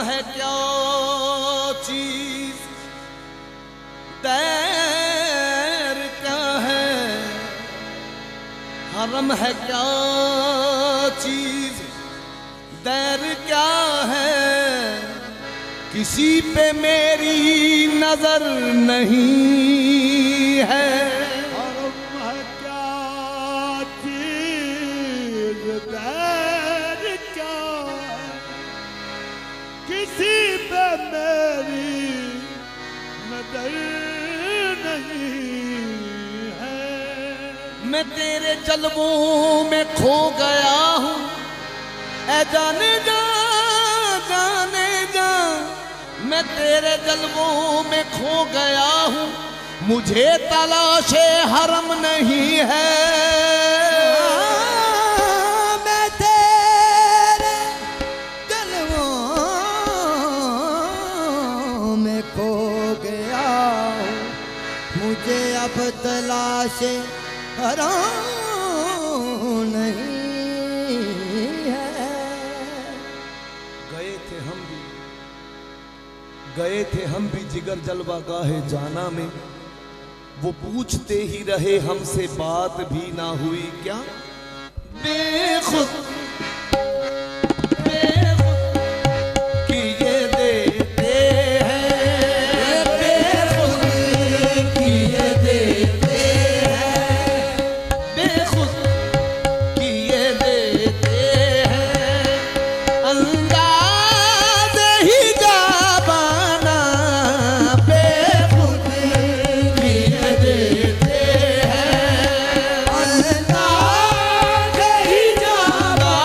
है क्या चीज, दैर क्या है, हरम है क्या चीज, दैर क्या है, किसी पे मेरी नजर नहीं है। हरम है क्या चीज, दैर क्या, किसी पे मेरी नजर नहीं है। मैं तेरे जलवों में खो गया हूँ, ऐ जाने जा जाने जा, मैं तेरे जलवों में खो गया हूँ, मुझे तलाशे हरम नहीं है। मैं तेरे जलवों में खो गया हूँ, मुझे अब तलाशे हरम नहीं है। गए थे हम भी जिगर जलवा गाहे जाना में, वो पूछते ही रहे हमसे बात भी ना हुई क्या। बेखुद किए देते हैं, बेखुद किए देते हैं, बेखुद किए देते हैं, अंदाज ही जाबाना बेखुद किए देते हैं, अंदाज ही जाबाना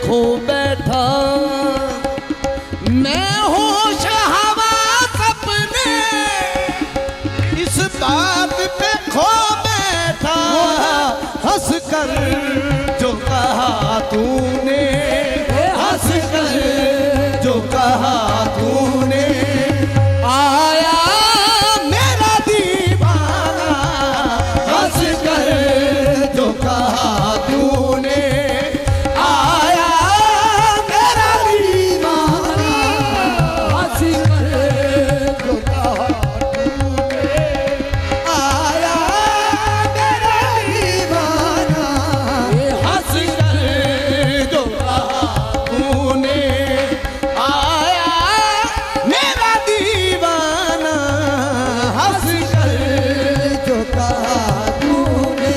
खो बैठा, मैं होश हवा सपने इस बात पे खो बैठा। हंस कर जो कहा तूने, हंस कर जो कहा तूने, आया मेरा दीवाना। हंस कर जो कहा तूने, आया मेरा दीवाना। हंस कर जो कहा तूने, आया मेरा दीवाना। हंस कर जो कहा तूने, आया मेरा दीवाना। हंस कर जो कहा तूने,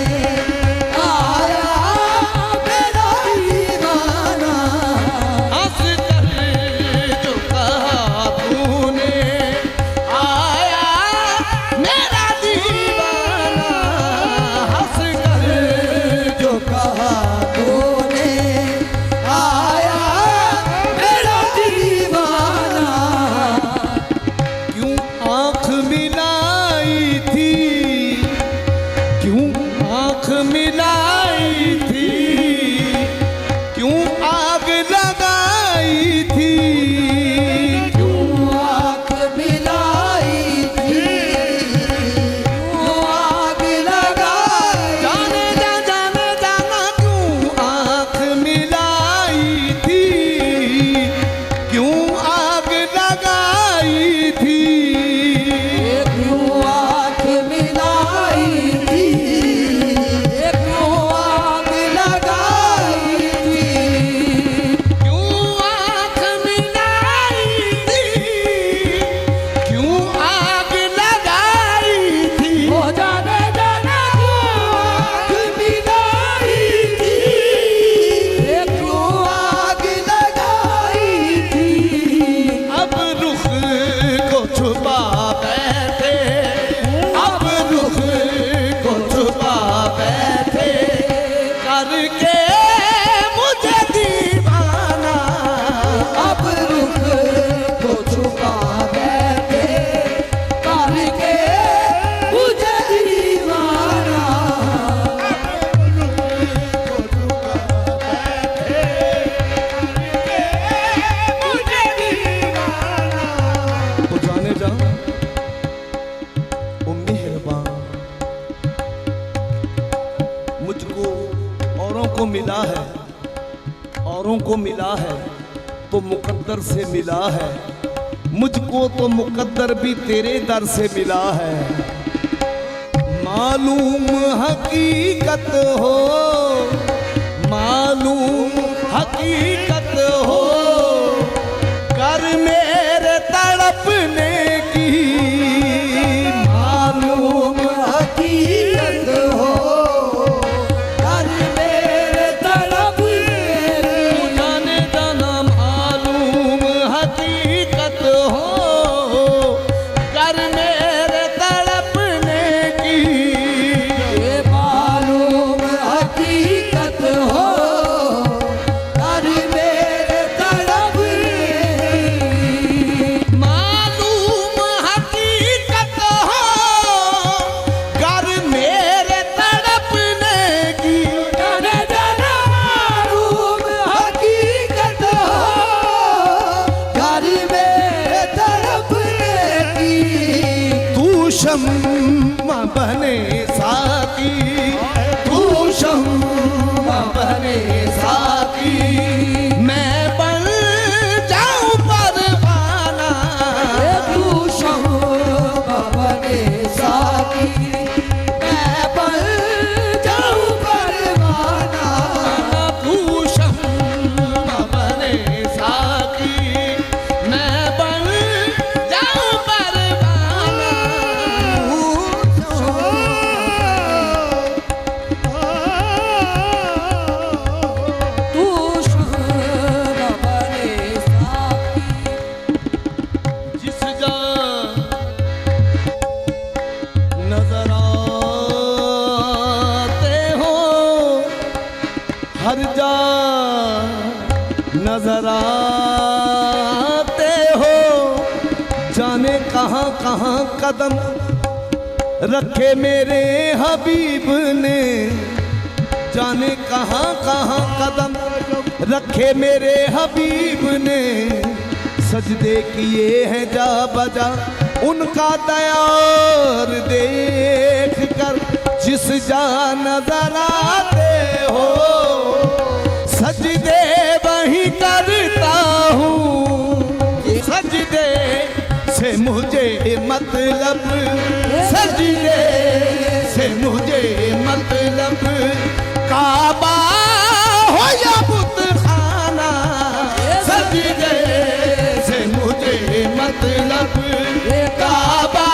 आया मेरा दीवाना। हंस कर जो कहा तूने, आया मेरा दीवाना। हंस कर जो कहा तूने, आया मेरा दीवाना। क्यों आँख मिलाई थी, क्यों आँख मिलाई थी, क्यों आग लगाई थी, क्यों आँख मिलाई थी, क्यों आग लगाई। जाने जाना क्यों आँख मिलाई थी, क्यों आग लगाई थी। क्यों आँख मिलाई थी, क्यों आग लगाई थी। क्यों आँख मिलाई थी, क्यों आग लगाई थी। हो जाने जाना क्यों आग मिलाई थी, क्यों आग लगाई थी। अब रुख को छुपा बैठे, अब रुख को छुपा बैठे, करके मुझे दीवाना। अब रुख को छुपा बैठे, करके मुझे दीवाना। तो जाने जा वो मेहरबान, मुझको औरों को मिला है, औरों को मिला है तो मुकद्दर से मिला है। मुझको तो मुकद्दर भी तेरे दर से मिला है। मालूम हकीकत हो, मालूम हकीकत हो, कर मेरे तड़पने की। मालूम हकीकत हो, कर मेरे तड़पने की। जाने जाना मालूम हकीकत हो, कर मेरे तड़पने की। ये मालूम हकीकत हो, कर मेरे तड़पने की। मालूम हकीकत हो, कर मेरे तड़पने की। जाने जाना मालूम हकीकत हो, कर मेरे तड़पने की। तू शम्मा बने साकी, तू शम्मा बने साकी, मैं बन जाऊं परवाना। तू शम्मा बने साकी, मैं बन जाऊं परवाना। तू शम्मा बने साकी, मैं बन जाऊं परवाना। नजर आते हो, जाने कहाँ कहाँ कदम रखे मेरे हबीब ने, जाने कहाँ कहाँ कदम रखे मेरे हबीब ने, सजदे किए हैं जा बजा उनका दयार देख कर, जिस जा नजर आते हो सजदे वही करता हूँ, सजदे से मुझे मतलब, सजदे से मुझे मतलब, काबा हो या बुत खाना, सजदे से मुझे मतलब, काबा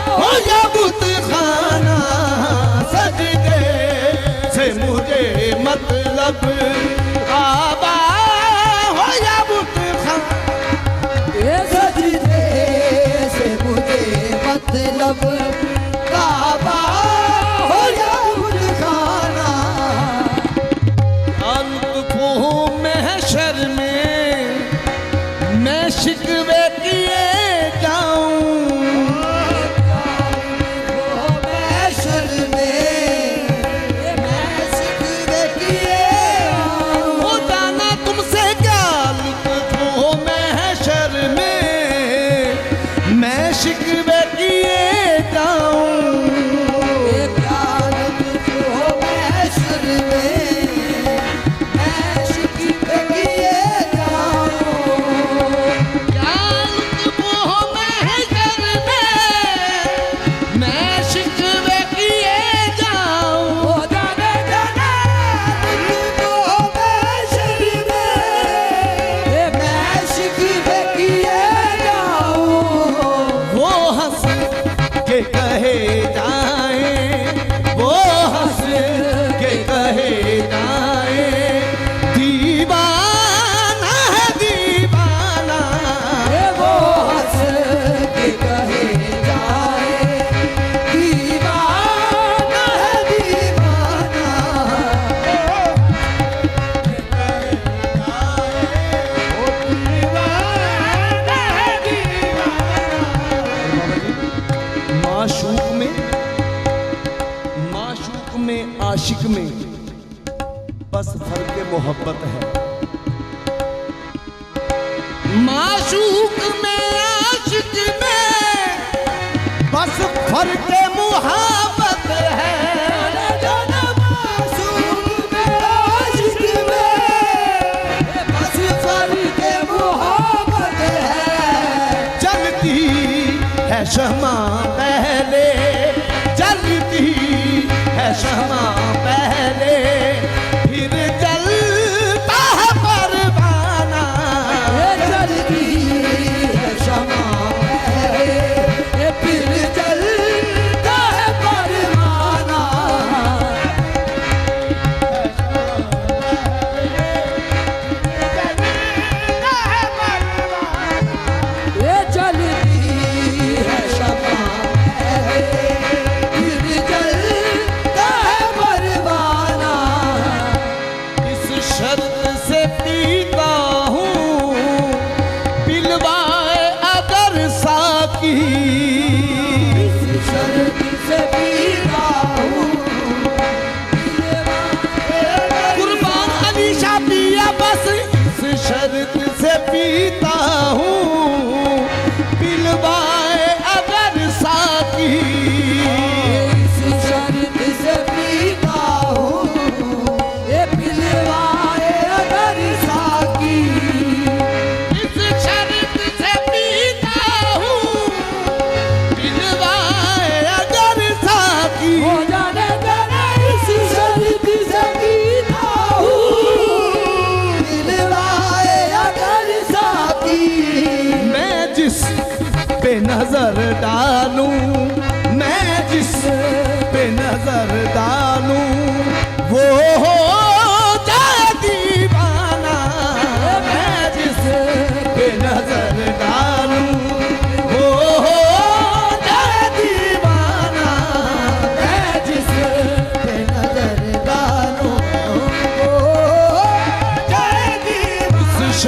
हो या बुत खाना, सजदे से मुझे मतलब, काबा हो या बुत खाना, सजदे से मुझे मतलब, काबा हो या बुत खाना। अंत महशर में मैं शिकवे किए जाऊं, महशर में मैं शिकवे किए आऊं। हो जाना तुमसे क्या लुत्फ हो महशर में मैं शिकवे किए जाऊं, महशर में मैं शिकवे किए जाऊं। क्या लुत्फ हो महशर में मैं शिकवे किए जाऊं, हो जाने जाना तुझको महशर में मैं शिकवे किए जाऊं। वो हंस के कहे जाए, वो हंस के कहे जाए, दीवाना है दीवाना, वो हंस के कहे जाए, दीवाना है दीवाना। माशूक में आशिक में बस फर्क मोहब्बत है, माशूक में आशिक में बस फर्क मोहब्बत है, मासूम में आशिक में बस फर्क मोहब्बत है। जलती है शमा पहले, जलती है शमा पहले, फिर जलता है परवाना, जलती है शमा पहले, फिर जलता है परवाना। ये जलती है शमा पहले, फिर जलता है परवाना। इस शर्त से पीता हूँ पिलवाए अगर साकी, शर्त से पीता हूँ कुर्बान अली शाह पिया बस इस शर्त से पीता हूँ पिलवाए अगर साकी, इस शर्त से पीता हूँ ये पिलवाए अगर साकी। इस शर्त से पीता हूँ पिलवाए अगर साकी, हो जाने देना इस शर्त से पीता हूँ पिलवाए अगर साकी। मैं जिस पे नजर डालूं, मैं जिस पे नजर डालूं वो हो जाए दीवाना, मैं जिस पे नजर डालूं वो हो जाए दीवाना, मैं जिस पे नजर डालूं वो जाएगी। उस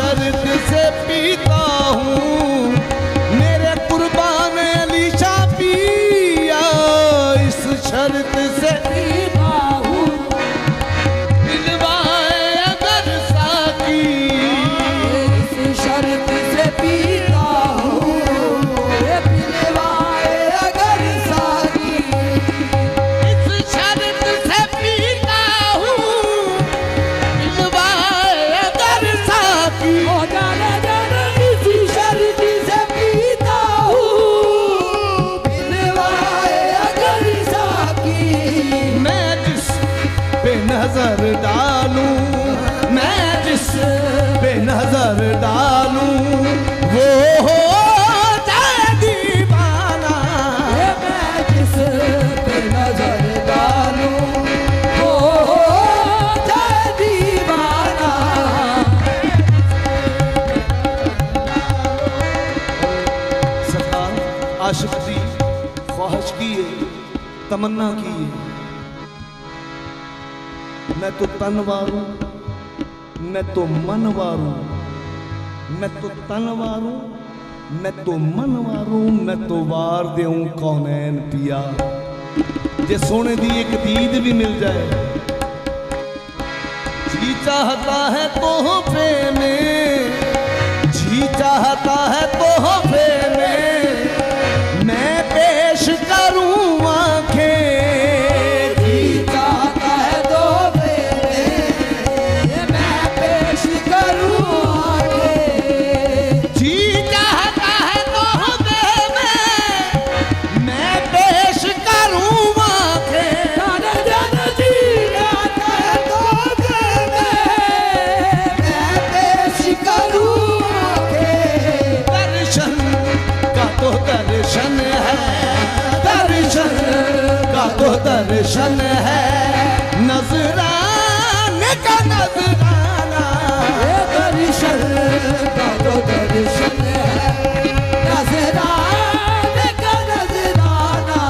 ख्वाहिश की है, तमन्ना की है, मैं तो तनवारूं, मैं तो मनवारूं, मैं तो तनवारूं, मैं तो मनवारूं, मैं तो वार देऊं कौनैन पिया। जे सोने दी एक दीद भी मिल जाए, जी चाहता है तोहफे में, जी चाहता है तोहफे में मैं पेश करूं आंखें। जी चाहता है तोहफे में मैं पेश करूं आंखें। जी चाहता है तोहफे में मैं पेश करूं आंखें। जाने जाने जी चाहता है तोहफे में मैं पेश करूं आंखें। दर्शन का तो दर्शन है, दर्शन का तो दर्शन है, नजराने का नजराना। दर्शन का तो दर्शन है, नजराने का नजराना।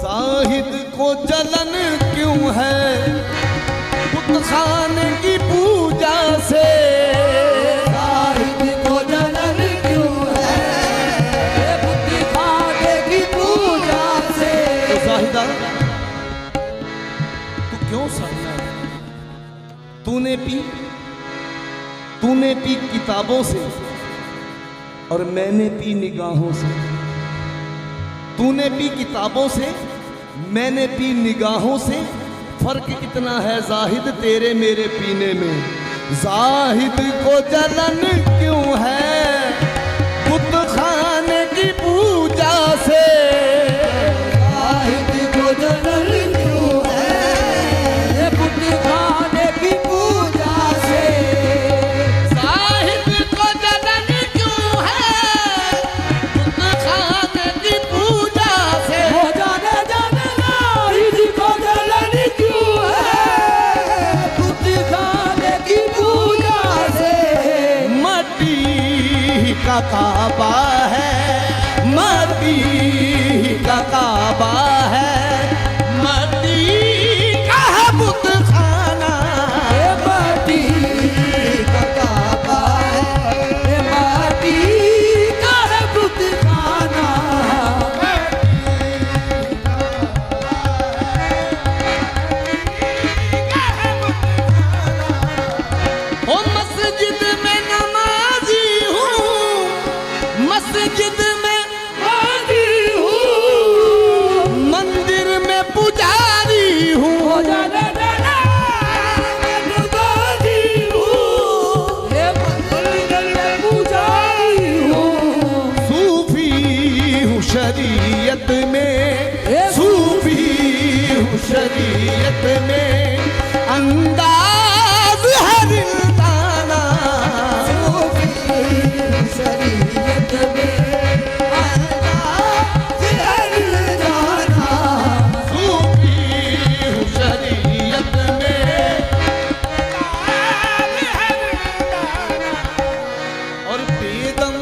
जाहिद को जलन क्यों है बुत खाने की पूजा से। जाहिद को जलन क्यों है बुत खाने की पूजा से। तो जाहिदा तू क्यों समझा? तूने पी किताबों से और मैंने पी निगाहों से। तूने पी किताबों से, मैंने पी निगाहों से। फर्क कितना है जाहिद तेरे मेरे पीने में। जाहिद को जलन क्यों है बुत खाने की पूजा से। जाहिद को जलन क्यों है बुत खाने की पूजा से। जाहिद को जलन क्यों है बुत खाने की पूजा से। हो जाने जाने जाहिद को जलन क्यों है बुत खाने की पूजा से। मट्टी का काबा है, मट्टी का काबा है, मट्टी का है बुत खाना। ये माटी का काबा है, ये माटी का है बुत खाना। ओ मस्जिद में नमाजी हूँ, मस्जिद में हाजी हूँ, मंदिर में पुजारी हूँ। हो जाने जाने मैं गाजी हूँ, ये मंदिर में पुजारी हूँ। सूफी हूँ शरीयत में, सूफी हूँ शरीयत में, अंदाज है रिंदाना। शरीयत में अंदाज़ है जाना। सूफी हूँ शरीयत में, और बेदम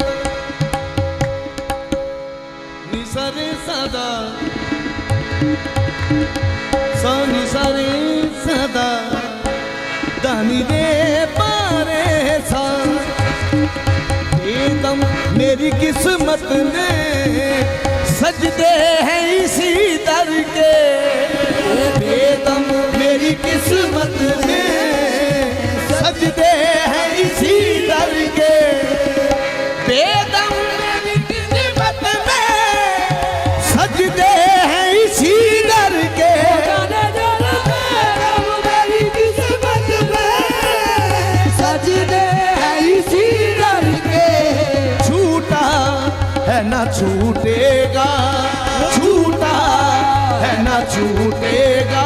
निसरे सदा निसरे सदा दानी दे पारे सा। बेदम मेरी किस्मत में सजदे हैं इसी दर के। बेदम मेरी किस्मत में सजदे हैं इसी दर के। बेदम मेरी किस्मत में सजदे हैं इसी दर के। जाने जाने रब मेरी किस्मत में सजदे हैं इसी दर के। छूटा है ना छूटेगा, छूटा है ना छूटेगा,